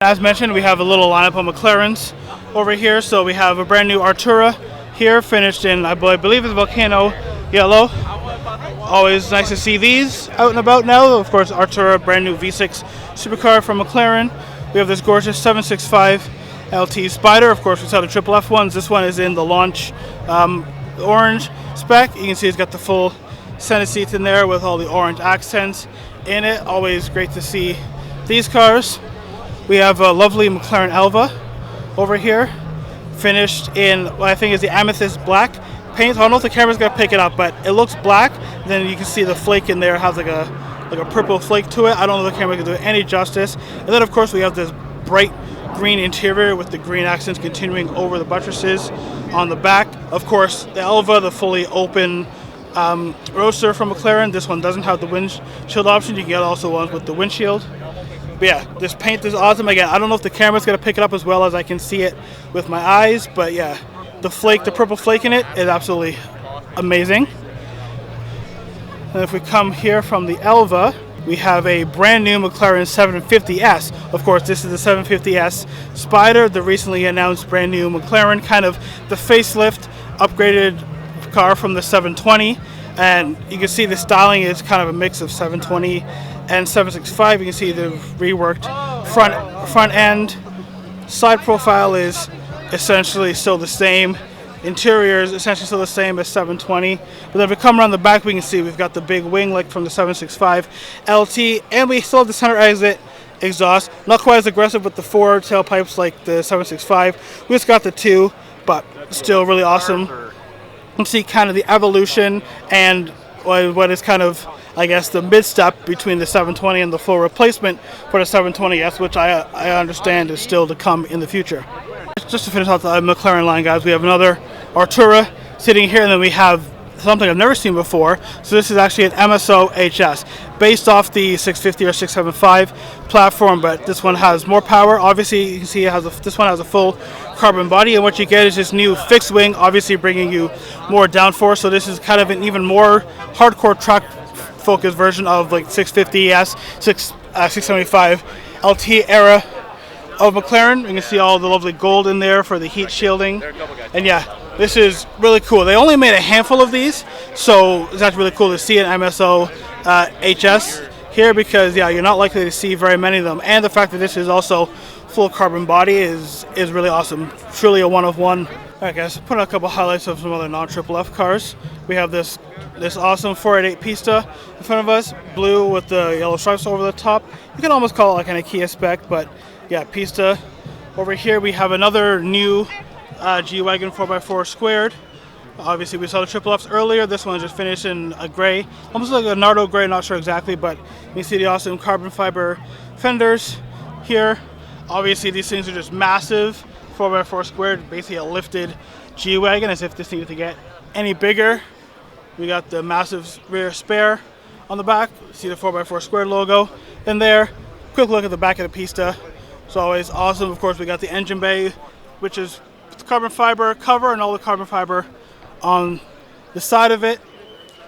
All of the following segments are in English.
As mentioned, we have a little lineup of McLarens over here. So we have a brand new Artura here, finished in, I believe it's Volcano Yellow. Always nice to see these out and about now. Of course, Artura, brand new V6 supercar from McLaren. We have this gorgeous 765 LT Spider. Of course, we saw the triple F ones. This one is in the launch orange spec. You can see it's got the full center seats in there with all the orange accents in it. Always great to see these cars. We have a lovely McLaren Elva over here, finished in what I think is the amethyst black paint. I don't know if the camera's gonna pick it up, but it looks black. Then you can see the flake in there has like a purple flake to it. I don't know if the camera can do it any justice. And then of course we have this bright green interior with the green accents continuing over the buttresses on the back. Of course, the Elva, the fully open roadster from McLaren. This one doesn't have the windshield option. You can get also ones with the windshield. But yeah, this paint is awesome. Again, I don't know if the camera's gonna pick it up as well as I can see it with my eyes, but yeah, the flake, the purple flake in it is absolutely amazing. And if we come here from the Elva, we have a brand new McLaren 750S. Of course, this is the 750S Spider, the recently announced brand new McLaren, kind of the facelift, upgraded car from the 720. And you can see the styling is kind of a mix of 720 and 765. You can see the reworked front end. Side profile is essentially still the same. Interior is essentially still the same as 720. But then if we come around the back, we can see we've got the big wing like from the 765 LT, and we still have the center exit exhaust. Not quite as aggressive with the 4 tailpipes like the 765. We just got the 2, but still really awesome. You can see kind of the evolution and what is kind of, I guess, the mid-step between the 720 and the full replacement for the 720S, which I understand is still to come in the future. Just to finish off the McLaren line, guys, we have another Artura sitting here, and then we have something I've never seen before. So this is actually an MSO HS, based off the 650 or 675 platform, but this one has more power. Obviously, you can see this one has a full carbon body, and what you get is this new fixed wing, obviously bringing you more downforce. So this is kind of an even more hardcore track focused version of like 650S, 675 LT era of McLaren. You can see all the lovely gold in there for the heat shielding. And yeah, this is really cool. They only made a handful of these, so it's actually really cool to see an MSO HS here, because yeah, you're not likely to see very many of them. And the fact that this is also full carbon body is really awesome. Truly a one of one. Alright guys, put a couple highlights of some other non-triple F cars. We have this awesome 488 Pista in front of us, blue with the yellow stripes over the top. You can almost call it like an IKEA spec, but yeah, Pista. Over here we have another new G-Wagon 4x4 squared. Obviously we saw the triple Fs earlier. This one just finished in a gray, almost like a Nardo gray, not sure exactly, but you see the awesome carbon fiber fenders here. Obviously these things are just massive. 4x4 squared, basically a lifted G-Wagon, as if this needed to get any bigger. We got the massive rear spare on the back. See the 4x4 squared logo in there. Quick look at the back of the Pista. It's always awesome. Of course, we got the engine bay, which is carbon fiber cover and all the carbon fiber on the side of it.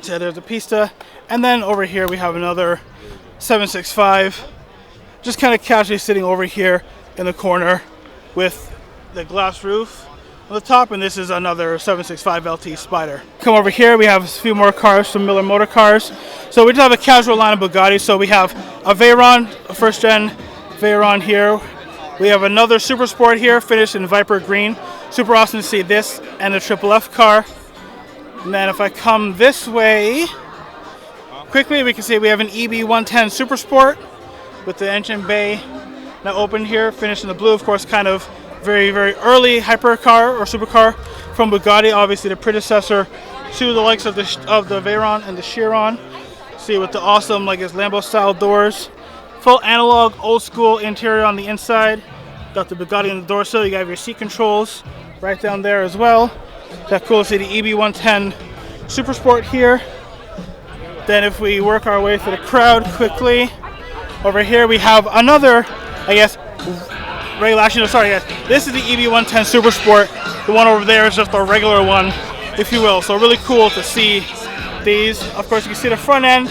So there's the Pista. And then over here we have another 765, just kind of casually sitting over here in the corner with the glass roof on the top, and this is another 765 LT Spider. Come over here, we have a few more cars from Miller Motor Cars. So we just have a casual line of Bugatti. So we have a Veyron, a first gen Veyron here. We have another Super Sport here, finished in Viper Green. Super awesome to see this and the triple F car. And then if I come this way, quickly we can see we have an EB110 Super Sport with the engine bay now open here, finished in the blue. Of course, kind of very, very early hypercar or supercar from Bugatti. Obviously the predecessor to the likes of the Veyron and the Chiron. See with the awesome, like, his Lambo style doors. Full analog, old school interior on the inside. Got the Bugatti on the door sill. You have your seat controls right down there as well. That cool to see the EB110 Super Sport here. Then if we work our way through the crowd quickly, over here we have another, I guess, this is the EB110 Super Sport. The one over there is just a regular one, if you will. So really cool to see these. Of course, you can see the front end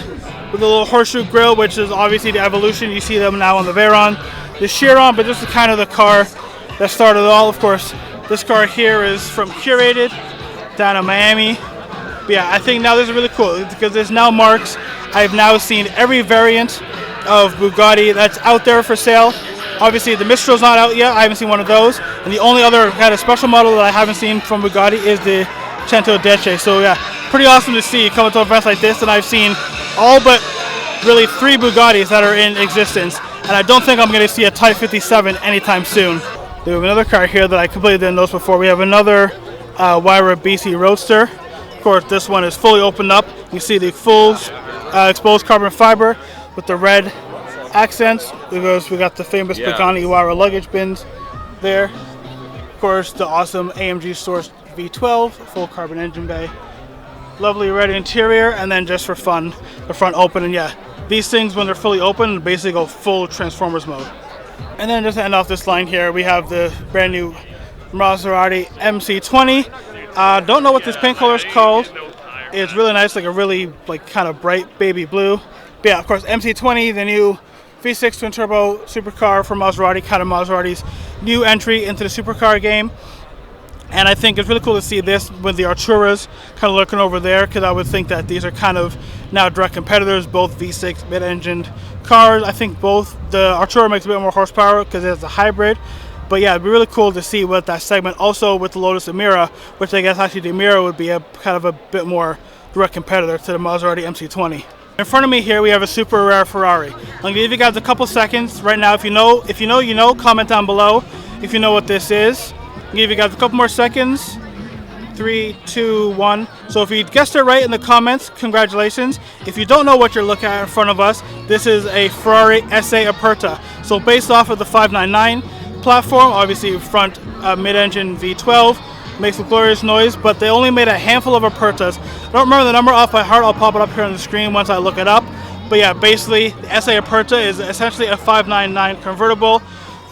with a little horseshoe grille, which is obviously the evolution. You see them now on the Veyron. the Chiron, but this is kind of the car that started it all. Of course, this car here is from Curated down in Miami. But yeah, I think now this is really cool because there's now marks. I've now seen every variant of Bugatti that's out there for sale. Obviously, the Mistral's not out yet. I haven't seen one of those. And the only other kind of special model that I haven't seen from Bugatti is the Cento Decce. So yeah, pretty awesome to see coming to events like this. And I've seen all but really 3 Bugattis that are in existence. And I don't think I'm going to see a Type 57 anytime soon. We have another car here that I completely didn't notice before. We have another Wyra BC Roadster. Of course, this one is fully opened up. You see the full exposed carbon fiber with the red accents. Because we got the famous Pagani Wyra luggage bins there. Of course, the awesome AMG sourced V12, full carbon engine bay. Lovely red interior, and then just for fun, the front open. And yeah, these things when they're fully open basically go full Transformers mode. And then just to end off this line here, we have the brand new Maserati MC20. Don't know what this paint color is called. It's really nice, like a really kind of bright baby blue. But yeah, of course, MC20, the new V6 twin turbo supercar from Maserati, kind of Maserati's new entry into the supercar game. And I think it's really cool to see this with the Arturas kind of looking over there, because I would think that these are kind of now direct competitors, both V6 mid-engined cars. I think both the Artura makes a bit more horsepower because it's a hybrid. But yeah, it'd be really cool to see what that segment, also with the Lotus Emira, which I guess actually the Emira would be a kind of a bit more direct competitor to the Maserati MC20. In front of me here we have a super rare Ferrari. I'm gonna give you guys a couple seconds right now. If you know, you know, comment down below if you know what this is. I'll give you guys a couple more seconds. 3, 2, 1. So if you guessed it right in the comments, congratulations. If you don't know what you're looking at in front of us, this is a Ferrari SA Aperta. So based off of the 599 platform, obviously front mid-engine V12, makes a glorious noise, but they only made a handful of Apertas. I don't remember the number off by heart. I'll pop it up here on the screen once I look it up. But yeah, basically the SA Aperta is essentially a 599 convertible,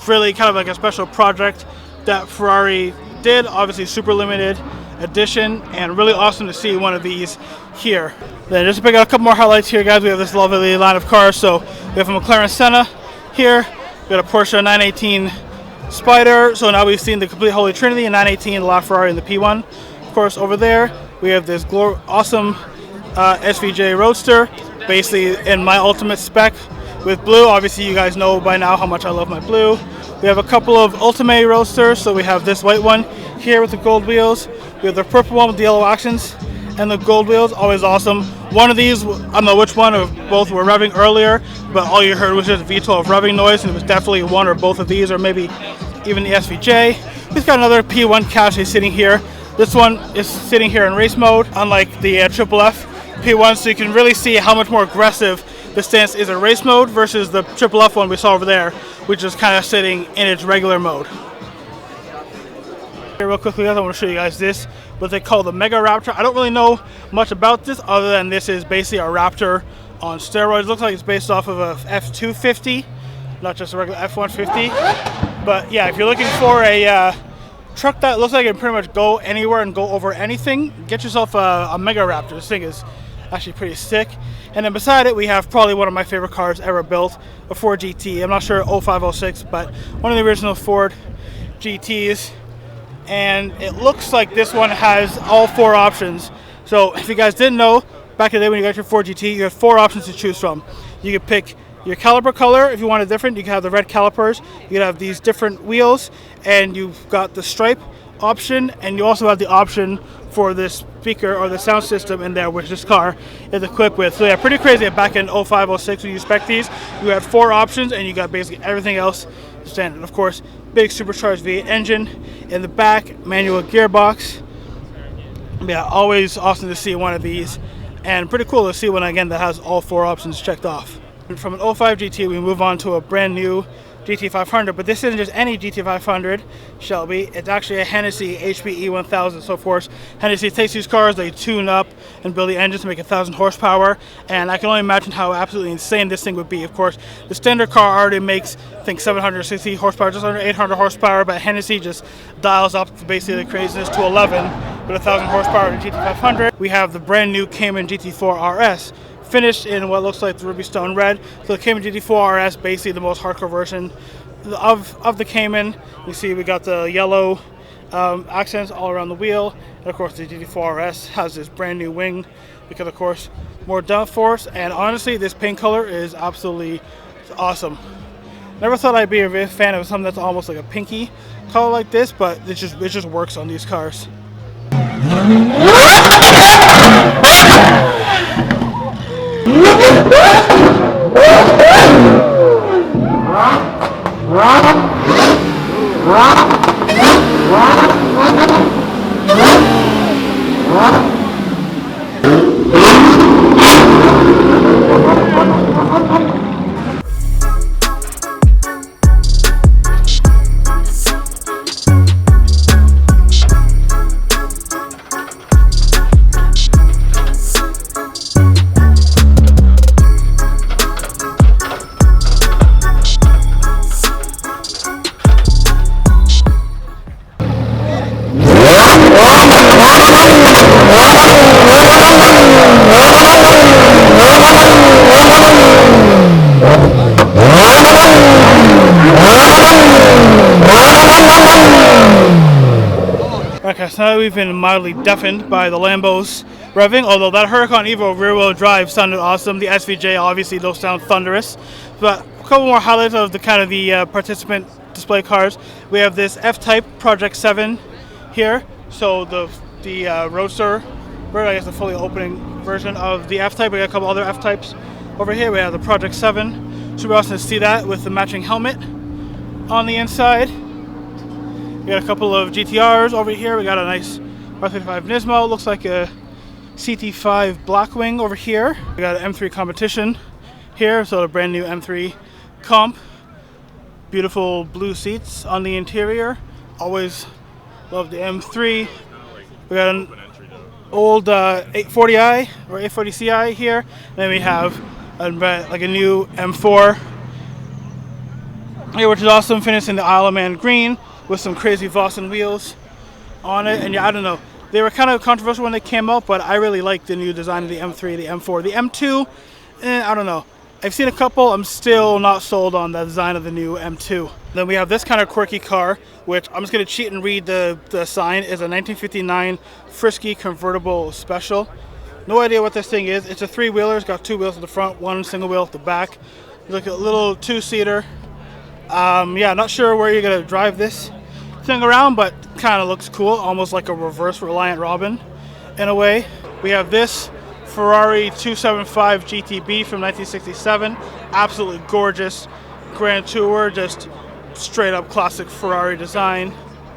really kind of like a special project that Ferrari did. Obviously super limited edition, and really awesome to see one of these here. Then just to pick out a couple more highlights here, guys, we have this lovely line of cars. So we have a McLaren Senna here, we got a Porsche 918 Spider. So now we've seen the complete Holy Trinity, in 918, the LaFerrari, and the P1. Of course, over there we have this awesome SVJ Roadster, basically in my ultimate spec with blue. Obviously you guys know by now how much I love my blue. We have a couple of Ultimate Roadsters. So we have this white one here with the gold wheels. We have the purple one with the yellow accents and the gold wheels. Always awesome. One of these, I don't know which one, or both were revving earlier, but all you heard was just V12 revving noise, and it was definitely one or both of these, or maybe even the SVJ. We've got another P1 Cashy sitting here. This one is sitting here in race mode, unlike the Triple F P1, so you can really see how much more aggressive the stance is in race mode versus the Triple F one we saw over there, which is kind of sitting in its regular mode. Here, real quickly, guys, I want to show you guys this, what they call the Mega Raptor. I don't really know much about this other than this is basically a Raptor on steroids. It looks like it's based off of a F250, not just a regular F150. But yeah, if you're looking for a truck that looks like it can pretty much go anywhere and go over anything, get yourself a Mega Raptor. This thing is actually pretty sick. And then beside it we have probably one of my favorite cars ever built, a Ford GT. I'm not sure 0506, but one of the original Ford GTs. And it looks like this one has all 4 options. So if you guys didn't know, back in the day when you got your Ford GT, you had 4 options to choose from. You could pick your caliper color if you wanted different. You can have the red calipers. You can have these different wheels, and you've got the stripe option, and you also have the option for this speaker or the sound system in there, which this car is equipped with. So yeah, pretty crazy. Back in 0506 when you spec these, you had 4 options and you got basically everything else standard. Of course, big supercharged V8 engine in the back, manual gearbox. Yeah, always awesome to see one of these, and pretty cool to see one again that has all 4 options checked off. And from an 05 GT we move on to a brand new GT500, but this isn't just any GT500, Shelby. It's actually a Hennessy HPE 1000. So of course, Hennessy takes these cars, they tune up and build the engines to make 1,000 horsepower, and I can only imagine how absolutely insane this thing would be. Of course, the standard car already makes, I think, 760 horsepower, just under 800 horsepower, but Hennessy just dials up to basically the craziness to 11 with 1,000 horsepower in GT500. We have the brand new Cayman GT4 RS, finished in what looks like the Ruby Stone Red. So the Cayman GT4 RS, basically the most hardcore version of the Cayman. You see we got the yellow accents all around the wheel, and of course the GT4 RS has this brand new wing because of course more downforce. And honestly, this paint color is absolutely awesome. Never thought I'd be a fan of something that's almost like a pinky color like this, but it just works on these cars. Okay, so now we've been mildly deafened by the Lambos revving, although that Huracan Evo rear-wheel drive sounded awesome. The SVJ, obviously, those sound thunderous. But a couple more highlights of the kind of the participant display cars. We have this F-Type Project 7 here. So the Roadster, or I guess the fully opening version of the F-Type. We got a couple other F-Types over here. We have the Project 7. Super awesome to see that with the matching helmet on the inside. We got a couple of GTRs over here. We got a nice R35 Nismo. Looks like a CT5 Blackwing over here. We got an M3 competition here. So a brand new M3 comp. Beautiful blue seats on the interior. Always love the M3. We got an old 840i or 840Ci here. And then we have like a new M4 here, which is awesome. Finished in the Isle of Man green with some crazy Vossen wheels on it. And yeah, I don't know, they were kind of controversial when they came out, but I really like the new design of the M3, the M4. The M2, I don't know. I've seen a couple. I'm still not sold on the design of the new M2. Then we have this kind of quirky car, which I'm just going to cheat and read the sign. Is a 1959 Frisky convertible special. No idea what this thing is. It's a three-wheeler. It's got two wheels at the front, one single wheel at the back. Like a little two-seater. Yeah, not sure where you're going to drive this thing around, but kind of looks cool. Almost like a reverse Reliant Robin in a way. We have this Ferrari 275 GTB from 1967. Absolutely gorgeous Grand Tour, just straight up classic Ferrari design.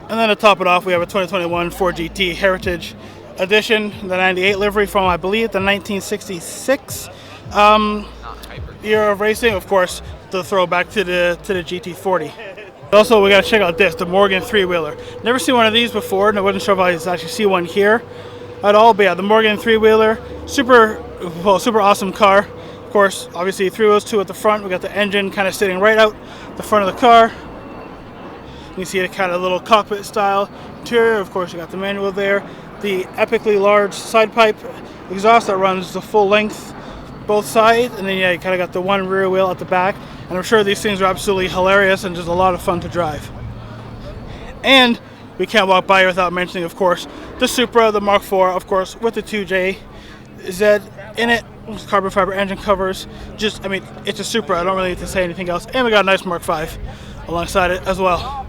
And then to top it off, we have a 2021 Ford GT Heritage Edition, the 98 livery from, I believe, the 1966 year of racing. Of course, the throwback to the GT40. Also, we gotta check out this, the Morgan three-wheeler. Never seen one of these before, and I wasn't sure if I actually see one here at all. But yeah, the Morgan three-wheeler, super awesome car. Of course, obviously 3 wheels, 2 at the front. We got the engine kind of sitting right out the front of the car. You can see the kind of little cockpit style interior. Of course, you got the manual there. The epically large side pipe exhaust that runs the full length both sides, and then yeah, you kind of got the one rear wheel at the back. And I'm sure these things are absolutely hilarious and just a lot of fun to drive. And we can't walk by without mentioning, of course, the Supra, the Mark IV, of course, with the 2JZ in it, carbon fiber engine covers. Just, I mean, it's a Supra. I don't really need to say anything else. And we got a nice Mark V alongside it as well.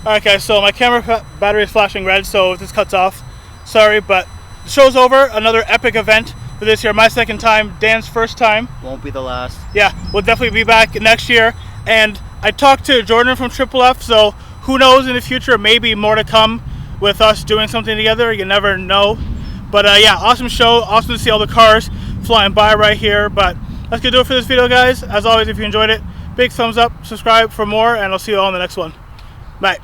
Alright guys, so my camera battery is flashing red, so if this cuts off, sorry, but the show's over. Another epic event for this year. My second time, Dan's first time. Won't be the last. Yeah, we'll definitely be back next year. And I talked to Jordan from Triple F, so who knows in the future, maybe more to come with us doing something together. You never know. But yeah, awesome show. Awesome to see all the cars flying by right here. But that's going to do it for this video, guys. As always, if you enjoyed it, big thumbs up, subscribe for more, and I'll see you all in the next one. Bye.